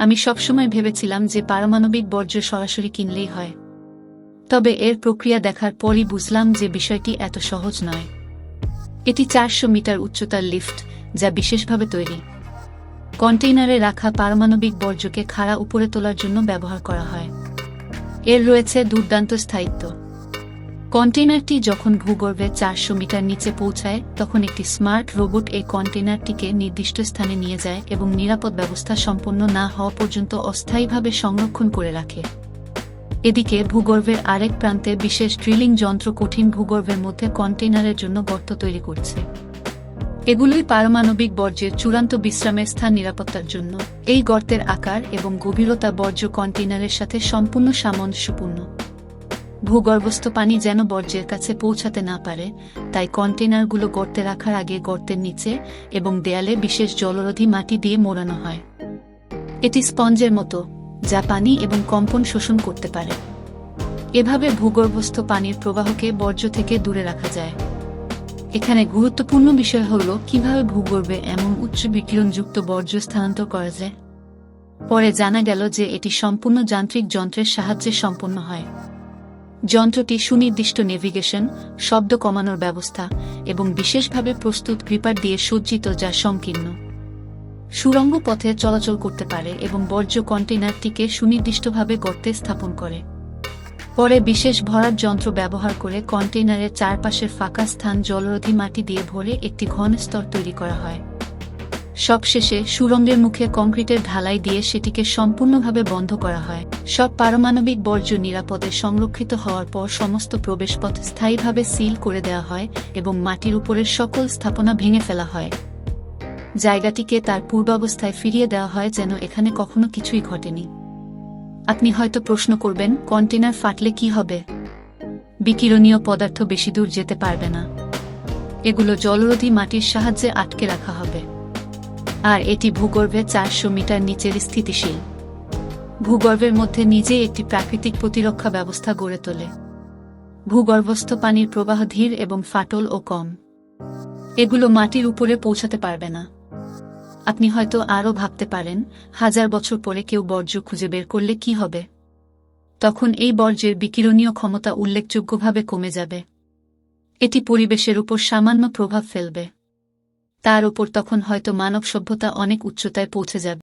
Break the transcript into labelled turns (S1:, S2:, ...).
S1: আমি সবসময় ভেবেছিলাম যে পারমাণবিক বর্জ্য সরাসরি কিনলেই হয়। তবে এর প্রক্রিয়া দেখার পরই বুঝলাম যে বিষয়টি এত সহজ নয়। এটি 400 মিটার উচ্চতার লিফট, যা বিশেষভাবে তৈরি। কন্টেইনারে রাখা পারমাণবিক বর্জ্যকে খাড়া উপরে তোলার জন্য ব্যবহার করা হয়। এর রয়েছে দুর্দান্ত স্থায়িত্ব। কন্টেইনারটি যখন ভূগর্ভে 400 মিটার নিচে পৌঁছায় তখন একটি স্মার্ট রোবট এই কন্টেইনারটিকে নির্দিষ্ট স্থানে নিয়ে যায় এবং নিরাপদ ব্যবস্থা সম্পন্ন না হওয়া পর্যন্ত অস্থায়ীভাবে সংরক্ষণ করে রাখে। এদিকে ভূগর্ভের আরেক প্রান্তে বিশেষ ড্রিলিং যন্ত্র কঠিন ভূগর্ভের মধ্যে কন্টেইনারের জন্য গর্ত তৈরি করছে। এগুলোই পারমাণবিক বর্জ্যের চূড়ান্ত বিশ্রামের স্থান নিরাপত্তার জন্য। এই গর্তের আকার এবং গভীরতা বর্জ্য কন্টেইনারের সাথে সম্পূর্ণ সামঞ্জস্যপূর্ণ। ভূগর্ভস্থ পানি যেন বর্জ্যের কাছে পৌঁছাতে না পারে, তাই কন্টেইনারগুলো গর্তে রাখার আগে গর্তের নিচে এবং দেয়ালে বিশেষ জলরোধী মাটি দিয়ে মোড়ানো হয়। এটি স্পঞ্জের মতো, যা পানি এবং কম্পন শোষণ করতে পারে। এভাবে ভূগর্ভস্থ পানির প্রবাহকে বর্জ্য থেকে দূরে রাখা যায়। এখানে গুরুত্বপূর্ণ বিষয় হল কিভাবে ভূগর্ভে এমন উচ্চ বিকিরণযুক্ত বর্জ্য স্থানান্তর করা যায়। পরে জানা গেল যে এটি সম্পূর্ণ যান্ত্রিক যন্ত্রের সাহায্যে সম্পন্ন হয়। যন্ত্রটি সুনির্দিষ্ট নেভিগেশন, শব্দ কমানোর ব্যবস্থা এবং বিশেষভাবে প্রস্তুত গ্রিপার দিয়ে সজ্জিত, যা সংকীর্ণ সুড়ঙ্গ পথে চলাচল করতে পারে এবং বর্জ্য কন্টেইনারটিকে সুনির্দিষ্টভাবে গর্তে স্থাপন করে। পরে বিশেষ ভরাট যন্ত্র ব্যবহার করে কন্টেইনারের চারপাশের ফাঁকা স্থান জলরোধী মাটি দিয়ে ভরে একটি ঘন স্তর তৈরি করা হয়। সবশেষে সুড়ঙ্গের মুখে কংক্রিটের ঢালাই দিয়ে সেটিকে সম্পূর্ণভাবে বন্ধ করা হয়। সব পারমাণবিক বর্জ্য নিরাপদে সংরক্ষিত হওয়ার পর সমস্ত প্রবেশপথ স্থায়ীভাবে সিল করে দেওয়া হয় এবং মাটির উপরের সকল স্থাপনা ভেঙে ফেলা হয়। জায়গাটিকে তার পূর্বাবস্থায় ফিরিয়ে দেওয়া হয়, যেন এখানে কখনো কিছুই ঘটেনি। আপনি হয়তো প্রশ্ন করবেন, কন্টেইনার ফাটলে কি হবে? বিকিরণীয় পদার্থ বেশি দূর যেতে পারবে না। এগুলো জলরোধী মাটির সাহায্যে আটকে রাখা হবে। আর এটি ভূগর্ভে 400 মিটার নিচের স্থিতিশীল। ভূগর্ভের মধ্যে নিজেই একটি প্রাকৃতিক প্রতিরক্ষা ব্যবস্থা গড়ে তোলে। ভূগর্ভস্থ পানির প্রবাহ ধীর এবং ফাটল ও কম। এগুলো মাটির উপরে পৌঁছাতে পারবে না। আপনি হয়তো আরও ভাবতে পারেন, 1000 বছর পরে কেউ বর্জ্য খুঁজে বের করলে কি হবে? তখন এই বর্জ্যের বিকিরণীয় ক্ষমতা উল্লেখযোগ্যভাবে কমে যাবে। এটি পরিবেশের উপর সামান্য প্রভাব ফেলবে। তার উপর তখন হয়তো মানব সভ্যতা অনেক উচ্চতায় পৌঁছে যাবে।